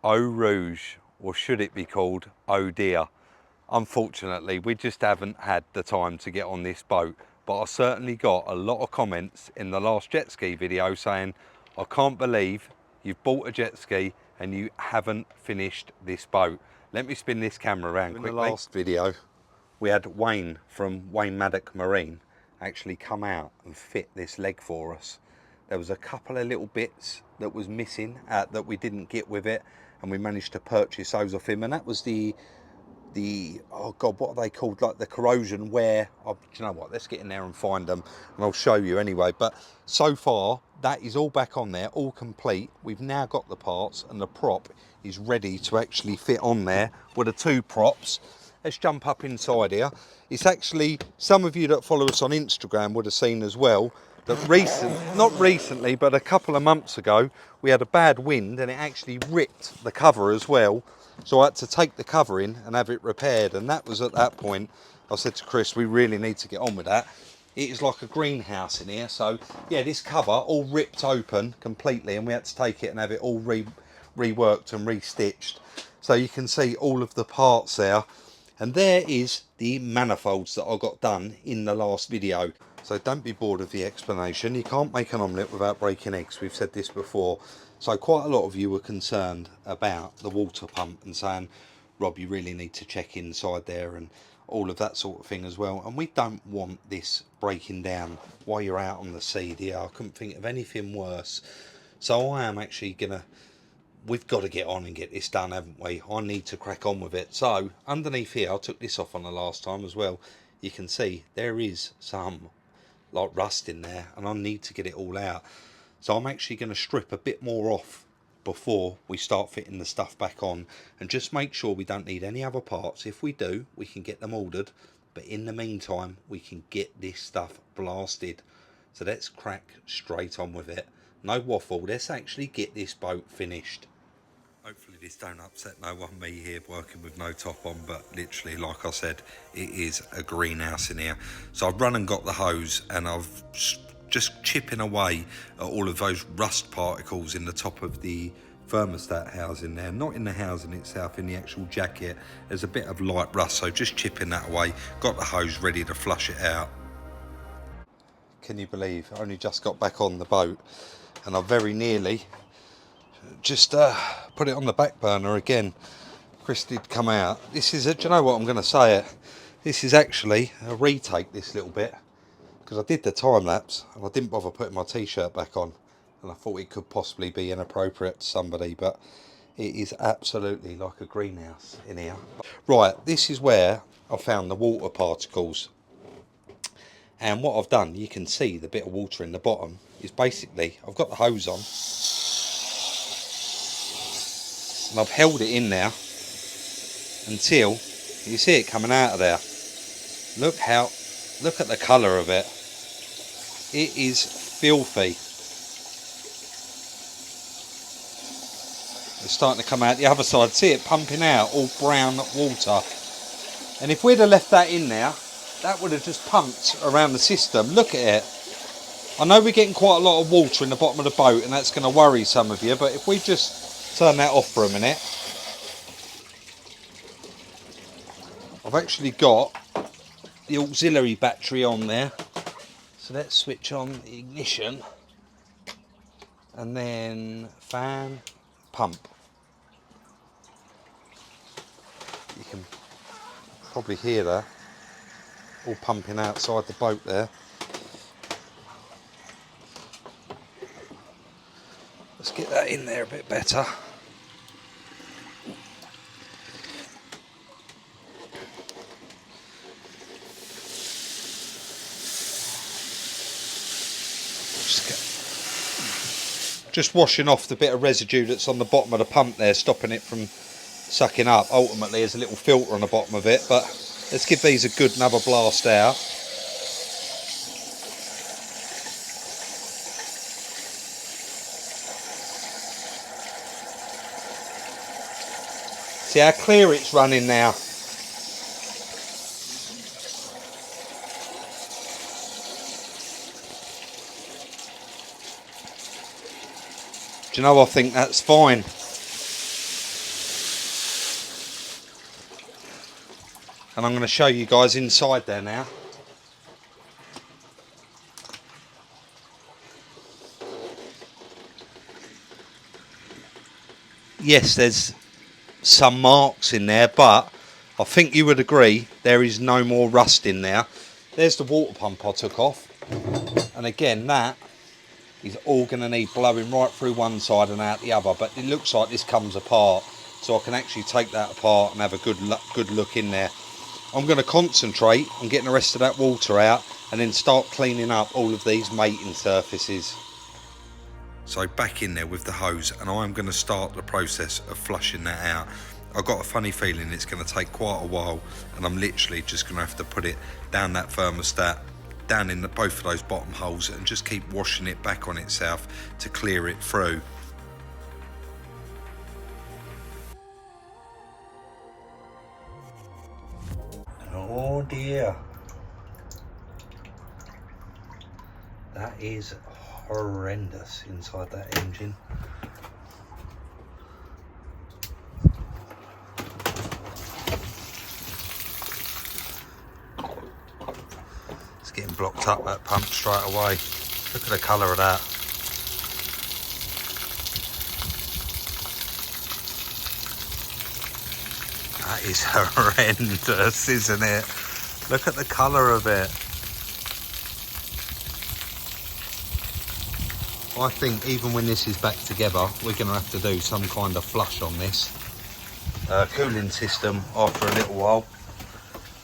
Eau Rouge, or should it be called Oh Dear? Unfortunately, we just haven't had the time to get on this boat, but I certainly got a lot of comments in the last jet ski video saying, I can't believe you've bought a jet ski and you haven't finished this boat. Let me spin this camera around quickly. In the last video, we had Wayne from Wayne Maddock Marine actually come out and fit this leg for us. There was a couple of little bits that was missing that we didn't get with it, and we managed to purchase those off him, and that was the oh god, what are they called, like the corrosion wear. Oh, do you know what, let's get in there and find them and I'll show you anyway. But so far that is all back on there, all complete. We've now got the parts and the prop is ready to actually fit on there with the two props. Let's jump up inside here. It's actually, some of you that follow us on Instagram would have seen as well that not recently, but a couple of months ago, we had a bad wind and it actually ripped the cover as well. So I had to take the cover in and have it repaired. And that was at that point, I said to Chris, we really need to get on with that. It is like a greenhouse in here. So yeah, this cover all ripped open completely and we had to take it and have it all reworked and restitched. So you can see all of the parts there. And there is the manifolds that I got done in the last video. So don't be bored of the explanation. You can't make an omelette without breaking eggs. We've said this before. So quite a lot of you were concerned about the water pump and saying, Rob, you really need to check inside there and all of that sort of thing as well. And we don't want this breaking down while you're out on the sea, dear. I couldn't think of anything worse. So I am actually gonna, we've got to get on and get this done, haven't we? I need to crack on with it. So underneath here, I took this off on the last time as well. You can see there is some like rust in there and I need to get it all out. So I'm actually going to strip a bit more off before we start fitting the stuff back on and just make sure we don't need any other parts. If we do, we can get them ordered, but in the meantime we can get this stuff blasted. So let's crack straight on with it. No waffle, let's actually get this boat finished. Hopefully this don't upset no one, me here working with no top on, but literally, like I said, it is a greenhouse in here. So I've run and got the hose and I've just chipping away at all of those rust particles in the top of the thermostat housing there, not in the housing itself, in the actual jacket. There's a bit of light rust, so just chipping that away. Got the hose ready to flush it out. Can you believe I only just got back on the boat and I very nearly just put it on the back burner again. Chris did come out. This is, do you know what, I'm going to say it, this is actually a retake, this little bit, because I did the time lapse and I didn't bother putting my t-shirt back on and I thought it could possibly be inappropriate to somebody, but it is absolutely like a greenhouse in here. Right, this is where I found the water particles, and what I've done, you can see the bit of water in the bottom, is basically I've got the hose on and I've held it in there until you see it coming out of there. Look at the colour of it. It is filthy. It's starting to come out the other side. See it pumping out all brown water. And if we'd have left that in there, that would have just pumped around the system. Look at it. I know we're getting quite a lot of water in the bottom of the boat and that's going to worry some of you, but if we just turn that off for a minute. I've actually got the auxiliary battery on there, so let's switch on the ignition and then fan, pump. You can probably hear that all pumping outside the boat there. Let's get that in there a bit better. Just washing off the bit of residue that's on the bottom of the pump there, stopping it from sucking up. Ultimately there's a little filter on the bottom of it, but let's give these a good another blast out. See how clear it's running now. Do you know, I think that's fine. And I'm going to show you guys inside there now. Yes, there's some marks in there, but I think you would agree there is no more rust in there. There's the water pump I took off, and again that is all going to need blowing right through one side and out the other, but it looks like this comes apart, so I can actually take that apart and have a good look in there. I'm going to concentrate on getting the rest of that water out and then start cleaning up all of these mating surfaces. So back in there with the hose, and I'm going to start the process of flushing that out. I've got a funny feeling it's going to take quite a while, and I'm literally just going to have to put it down that thermostat, down in both of those bottom holes, and just keep washing it back on itself to clear it through. Oh dear, that is horrendous inside that engine. It's getting blocked up, that pump, straight away. Look at the colour of that. That is horrendous, isn't it? Look at the colour of it. I think even when this is back together, we're going to have to do some kind of flush on this cooling system after a little while.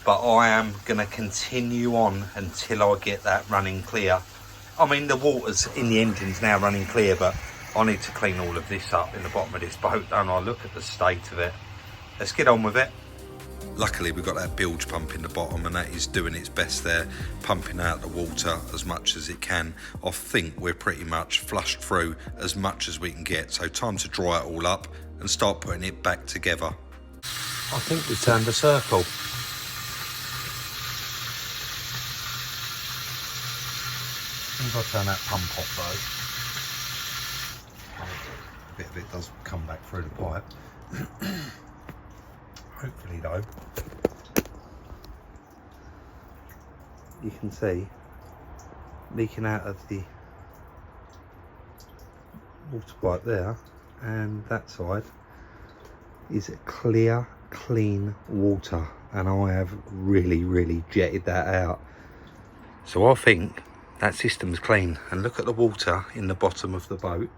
But I am going to continue on until I get that running clear. I mean, the water's in the engine's now running clear, but I need to clean all of this up in the bottom of this boat, don't I? Look at the state of it. Let's get on with it. Luckily we've got that bilge pump in the bottom, and that is doing its best there, pumping out the water as much as it can. I think we're pretty much flushed through as much as we can get, so time to dry it all up and start putting it back together. I think we've turned a circle. If I turn that pump off though, a bit of it does come back through the pipe. Hopefully though, you can see leaking out of the water pipe there, and that side is clear, clean water, and I have really jetted that out. So I think that system's clean, and look at the water in the bottom of the boat.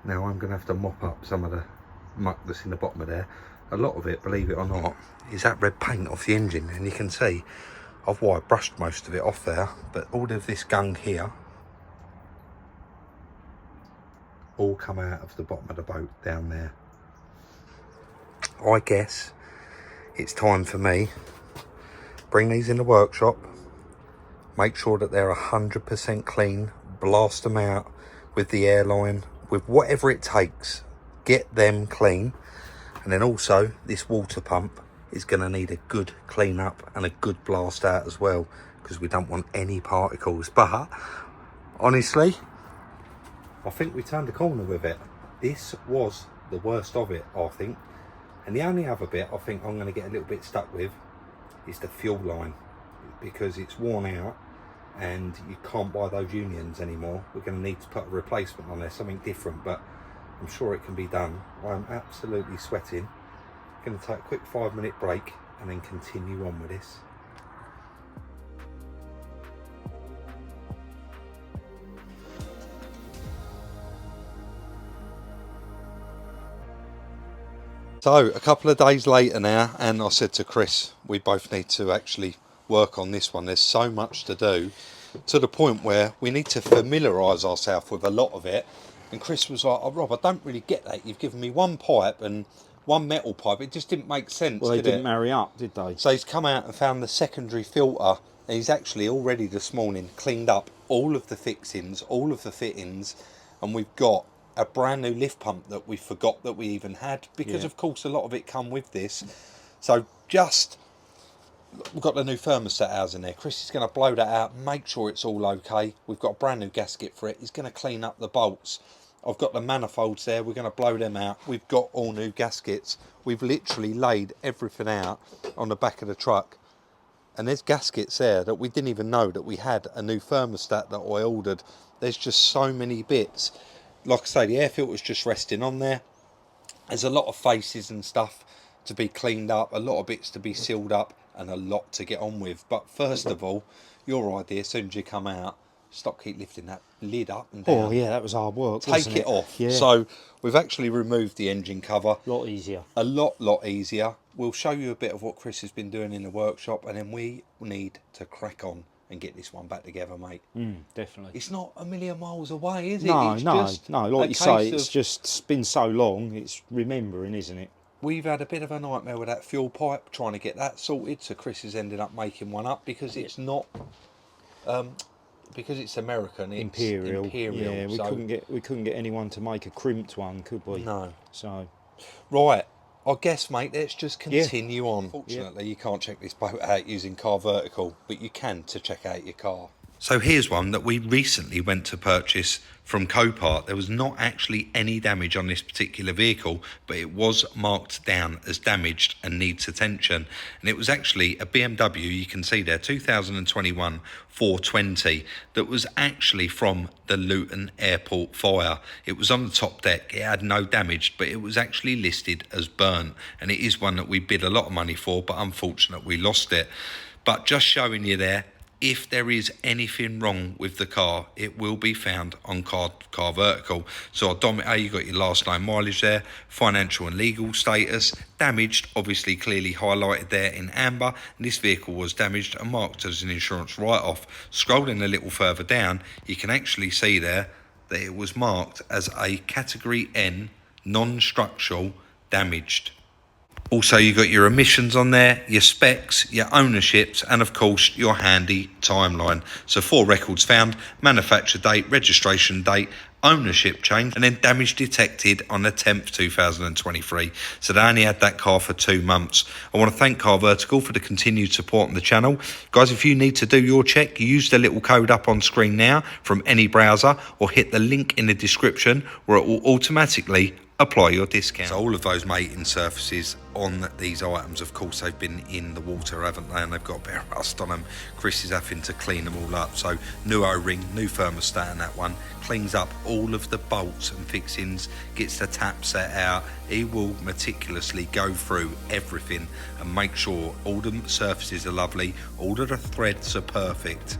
Now I'm going to have to mop up some of the muck that's in the bottom of there. A lot of it, believe it or not, is that red paint off the engine, and you can see I've brushed most of it off there, but all of this gunk here all come out of the bottom of the boat down there. I guess it's time for me, bring these in the workshop, make sure that they're 100% clean, blast them out with the airline, with whatever it takes, get them clean. And then also this water pump is going to need a good clean up and a good blast out as well, because we don't want any particles. But honestly, I think we turned the corner with it. This was the worst of it, I think. And the only other bit I think I'm going to get a little bit stuck with is the fuel line, because it's worn out and you can't buy those unions anymore. We're going to need to put a replacement on there, something different, but I'm sure it can be done. I'm absolutely sweating. Going to take a quick 5-minute break and then continue on with this. So a couple of days later now, and I said to Chris, we both need to actually work on this one. There's so much to do, to the point where we need to familiarise ourselves with a lot of it. And Chris was like, oh Rob, I don't really get that. You've given me one pipe and one metal pipe. It just didn't make sense, well, they didn't marry up, did they? So he's come out and found the secondary filter, and he's actually already this morning cleaned up all of the fixings, all of the fittings, and we've got a brand new lift pump that we forgot that we even had, because of course a lot of it come with this. So we've got the new thermostat housed in there. Chris is going to blow that out, make sure it's all okay. We've got a brand new gasket for it. He's going to clean up the bolts. I've got the manifolds there, we're going to blow them out. We've got all new gaskets. We've literally laid everything out on the back of the truck. And there's gaskets there that we didn't even know that we had a new thermostat that I ordered. There's just so many bits. Like I say, the air filter's just resting on there. There's a lot of faces and stuff to be cleaned up, a lot of bits to be sealed up, and a lot to get on with. But first of all, your idea, as soon as you come out, keep lifting that lid up and down. Oh yeah, that was hard work. Take it off. Yeah. So we've actually removed the engine cover. A lot easier. A lot easier. We'll show you a bit of what Chris has been doing in the workshop, and then we need to crack on and get this one back together, mate. Definitely. It's not a million miles away, is it? No, it's no. Like you say, it's been so long. It's remembering, isn't it? We've had a bit of a nightmare with that fuel pipe, trying to get that sorted. So Chris has ended up making one up because it's not, because it's American. It's Imperial. Yeah, we so couldn't get anyone to make a crimped one, could we? No. So. Right. I guess, mate, let's just continue on. Fortunately, you can't check this boat out using Car Vertical, but you can to check out your car. So here's one that we recently went to purchase from Copart. There was not actually any damage on this particular vehicle, but it was marked down as damaged and needs attention. And it was actually a BMW, you can see there, 2021 420, that was actually from the Luton Airport fire. It was on the top deck, it had no damage, but it was actually listed as burnt. And it is one that we bid a lot of money for, but unfortunately we lost it. But just showing you there, if there is anything wrong with the car, it will be found on Car Vertical. So odometer, you got your last known mileage there, financial and legal status, damaged, obviously clearly highlighted there in amber, and this vehicle was damaged and marked as an insurance write-off. Scrolling a little further down, you can actually see there that it was marked as a Category N non-structural damaged. Also, you got your emissions on there, your specs, your ownerships, and of course your handy timeline. So 4 records found, manufacture date, registration date, ownership change, and then damage detected on the 10th 2023. So they only had that car for 2 months. I want to thank Car Vertical for the continued support on the channel. Guys, if you need to do your check, use the little code up on screen now from any browser, or hit the link in the description where it will automatically apply your discount. So all of those mating surfaces on these items, of course, they've been in the water, haven't they? And they've got a bit of rust on them. Chris is having to clean them all up. So new O-ring, new thermostat in that one. Cleans up all of the bolts and fixings, gets the tap set out. He will meticulously go through everything and make sure all the surfaces are lovely, all of the threads are perfect.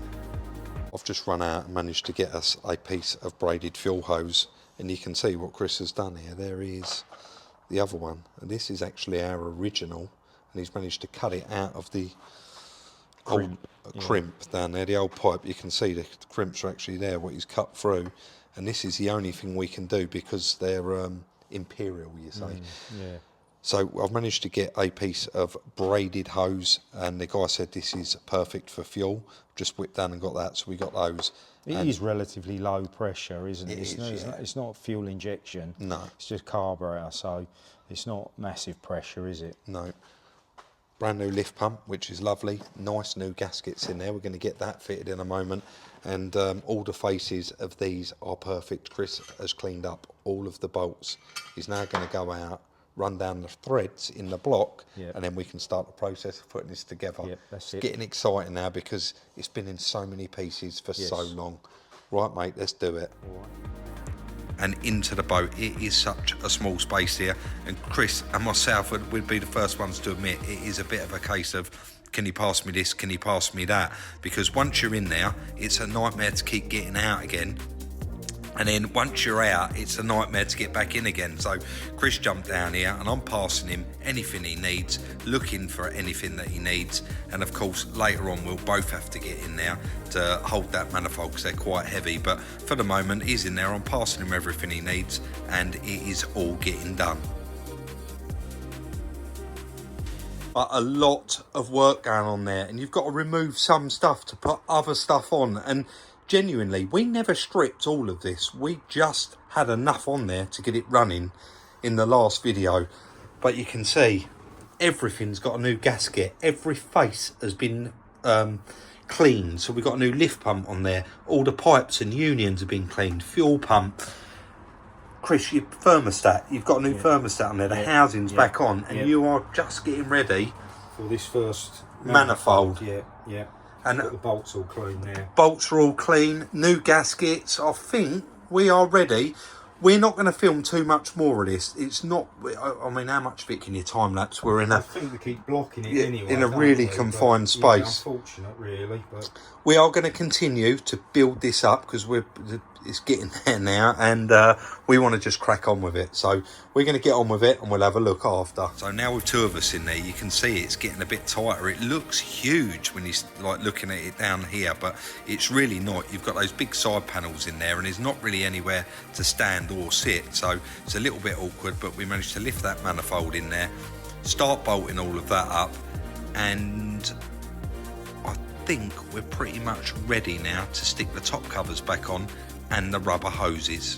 I've just run out and managed to get us a piece of braided fuel hose. And you can see what Chris has done here. There is the other one. And this is actually our original. And he's managed to cut it out of the old crimp down there. The old pipe, you can see the crimps are actually there, what he's cut through. And this is the only thing we can do because they're Imperial, you say. Yeah. So I've managed to get a piece of braided hose. And the guy said this is perfect for fuel. Just whipped down and got that. So we got those. It is relatively low pressure, isn't it? It's not fuel injection. No. It's just carburetor, so it's not massive pressure, is it? No. Brand new lift pump, which is lovely. Nice new gaskets in there. We're going to get that fitted in a moment. And all the faces of these are perfect. Chris has cleaned up all of the bolts. He's now going to go out, run down the threads in the block, and then we can start the process of putting this together. That's it's getting exciting now because it's been in so many pieces for so long. Right, mate, let's do it. And into the boat, it is such a small space here, and Chris and myself would be the first ones to admit it is a bit of a case of, can you pass me this, can you pass me that? Because once you're in there, it's a nightmare to keep getting out again. And then once you're out, it's a nightmare to get back in again. So Chris jumped down here and I'm passing him anything he needs, looking for anything that he needs. And of course, later on, we'll both have to get in there to hold that manifold because they're quite heavy. But for the moment, he's in there. I'm passing him everything he needs and it is all getting done. But a lot of work going on there, and you've got to remove some stuff to put other stuff on. And genuinely, we never stripped all of this. We just had enough on there to get it running in the last video. But you can see everything's got a new gasket. Every face has been cleaned. So we've got a new lift pump on there. All the pipes and unions have been cleaned. Fuel pump. Chris, your thermostat, you've got a new thermostat on there, the housing's back on, and you are just getting ready for this first manifold. Yeah. And got the bolts all clean now. Bolts are all clean, new gaskets. I think we are ready. We're not going to film too much more of this. It's not, I mean, how much of it can you time lapse? We're in I think we keep blocking it anyway. In a really confined space. Yeah, unfortunate, really. But we are going to continue to build this up because it's getting there now, and we want to just crack on with it. So we're going to get on with it, and we'll have a look after. So now with two of us in there, you can see it's getting a bit tighter. It looks huge when you're like looking at it down here, but it's really not. You've got those big side panels in there, and there's not really anywhere to stand or sit. So it's a little bit awkward, but we managed to lift that manifold in there, start bolting all of that up, and I think we're pretty much ready now to stick the top covers back on and the rubber hoses.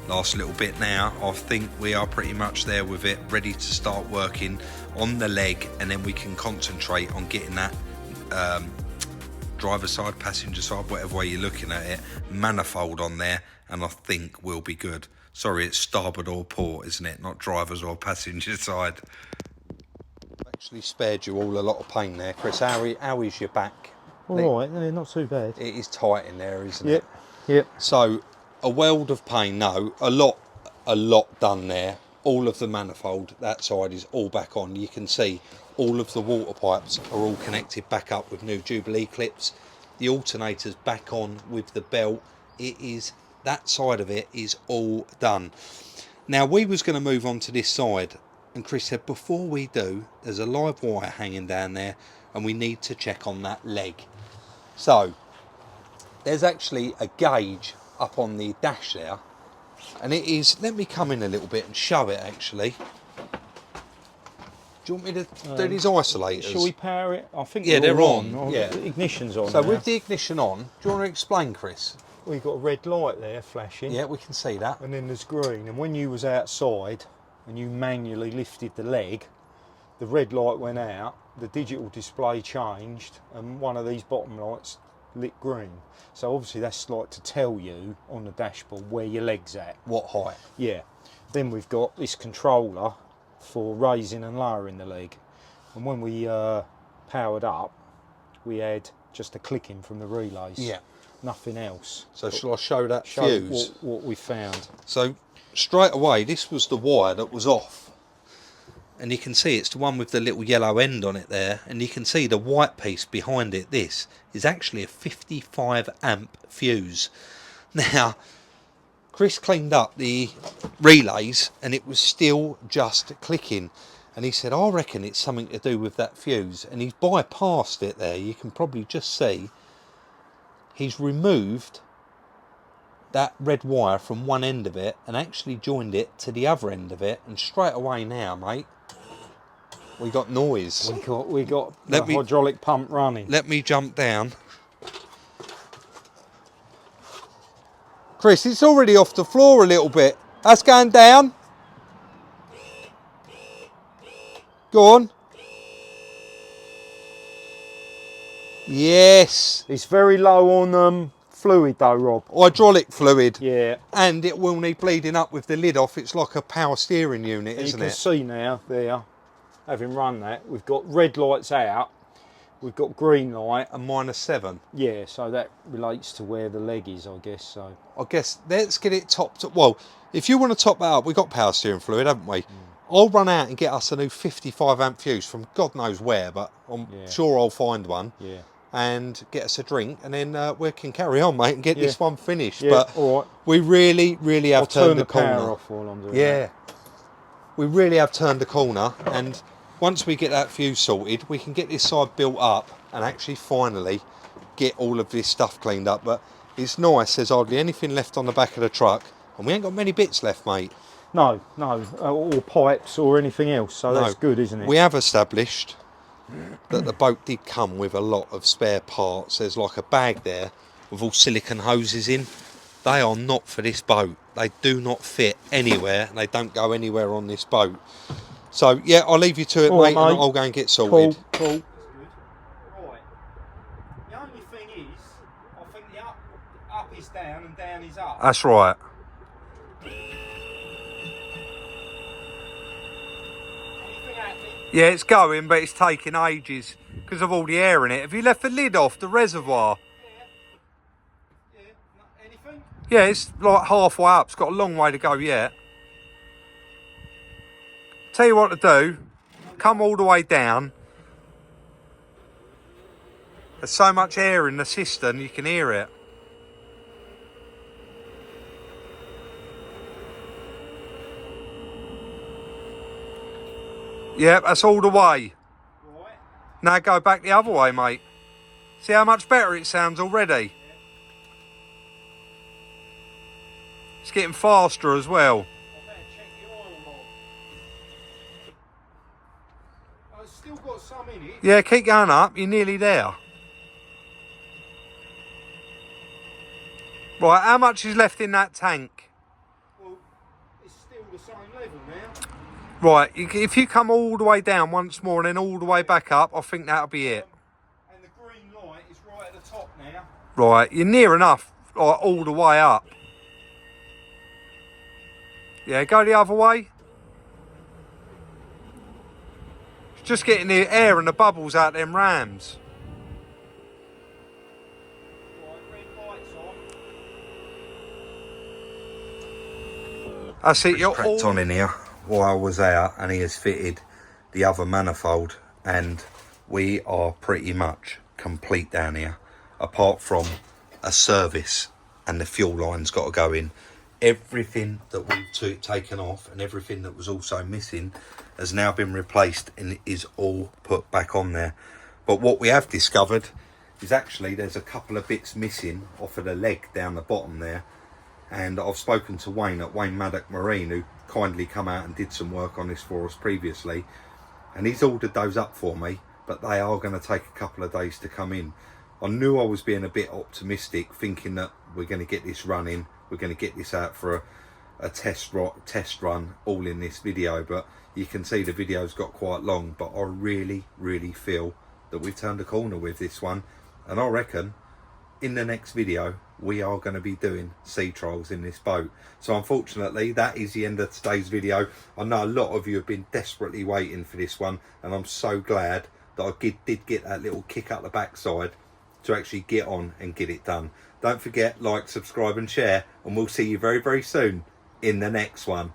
Last little bit now. I think we are pretty much there with it, ready to start working on the leg, and then we can concentrate on getting that driver side, passenger side, whatever way you're looking at it, manifold on there, and I think we'll be good. Sorry, it's starboard or port, isn't it? Not drivers or passenger side. Actually spared you all a lot of pain there, Chris. How is your back? all right, no, not too bad. It is tight in there, isn't it? Yep. So a world of pain. No, a lot done there. All of the manifold, that side is all back on. You can see all of the water pipes are all connected back up with new Jubilee clips. The alternator's back on with the belt. It is, that side of it is all done. Now we was going to move on to this side, and Chris said before we do, there's a live wire hanging down there and we need to check on that leg. So there's actually a gauge up on the dash there, and it is, let me come in a little bit and show it actually. Do you want me to do these isolators? Shall we power it? I think they're on. The ignition's on. So now. with the ignition on, do you want to explain, Chris? We've got a red light there flashing. Yeah, we can see that. And then there's green. And when you was outside and you manually lifted the leg, the red light went out, the digital display changed, and one of these bottom lights lit green. So obviously that's like to tell you on the dashboard where your leg's at. What height? Yeah. Then we've got this controller for raising and lowering the leg. And when we powered up, we had just a clicking from the relays. Yeah. Nothing else. So shall I show that fuse? What we found. So straight away, this was the wire that was off. And you can see it's the one with the little yellow end on it there. And you can see the white piece behind it. This is actually a 55 amp fuse. Now, Chris cleaned up the relays and it was still just clicking. And he said, I reckon it's something to do with that fuse. And he's bypassed it there. You can probably just see he's removed that red wire from one end of it and actually joined it to the other end of it. And straight away now, mate, we got noise. We got the hydraulic pump running. Let me jump down. Chris, it's already off the floor a little bit. That's going down. Go on. Yes. It's very low on fluid though, Rob. Hydraulic fluid. Yeah. And it will need bleeding up with the lid off. It's like a power steering unit, isn't it? You can see now, there, having run that, we've got red lights out, we've got green light. And -7. Yeah, so that relates to where the leg is, I guess. So I guess let's get it topped up. Well, if you want to top that up, we've got power steering fluid, haven't we? I'll run out and get us a new 55 amp fuse from God knows where, but I'm sure I'll find one. Yeah. And get us a drink, and then we can carry on, mate, and get this one finished. Yeah, but all right. we really have turned the corner. Power off while I'm doing that. We really have turned the corner, and once we get that fuse sorted, we can get this side built up and actually finally get all of this stuff cleaned up. But it's nice, there's hardly anything left on the back of the truck, and we ain't got many bits left, mate. No, or pipes or anything else, so that's good, isn't it? We have established that the boat did come with a lot of spare parts. There's like a bag there with all silicone hoses in. They are not for this boat. They do not fit anywhere, and they don't go anywhere on this boat. So yeah, I'll leave you to it, mate, and I'll go and get sorted. Cool. Right. The only thing is, I think the up is down and down That's right. Yeah, it's going, but it's taking ages because of all the air in it. Have you left the lid off the reservoir? Anything? Yeah, it's like halfway up. It's got a long way to go yet. Tell you what to do. Come all the way down. There's so much air in the cistern, you can hear it. Yeah, that's all the way. Right. Now go back the other way, mate. See how much better it sounds already? It's getting faster as well. I better check the oil mod. Oh, it's still got some in it. Yeah, keep going up. You're nearly there. Right, how much is left in that tank? Well, it's still the same level now. Right, if you come all the way down once more and then all the way back up, I think that'll be it. And the green light is right at the top now. Right, you're near enough, like all the way up. Yeah, go the other way. It's just getting the air and the bubbles out them rams. Right, red light's on. That's it, you're all on in here while I was out, and he has fitted the other manifold, and we are pretty much complete down here, apart from a service and the fuel line's got to go in. Everything that we've taken off and everything that was also missing has now been replaced and is all put back on there. But what we have discovered is actually there's a couple of bits missing off of the leg down the bottom there, and I've spoken to Wayne at Wayne Maddock Marine, who kindly come out and did some work on this for us previously, and he's ordered those up for me, but they are going to take a couple of days to come in. I knew I was being a bit optimistic, thinking that we're going to get this running, we're going to get this out for a test run all in this video, but you can see the video's got quite long. But I really feel that we've turned a corner with this one, and I reckon in the next video we are going to be doing sea trials in this boat. So unfortunately that is the end of today's video. I know a lot of you have been desperately waiting for this one, and I'm so glad that I did get that little kick up the backside to actually get on and get it done. Don't forget, like, subscribe and share, and we'll see you very soon in the next one.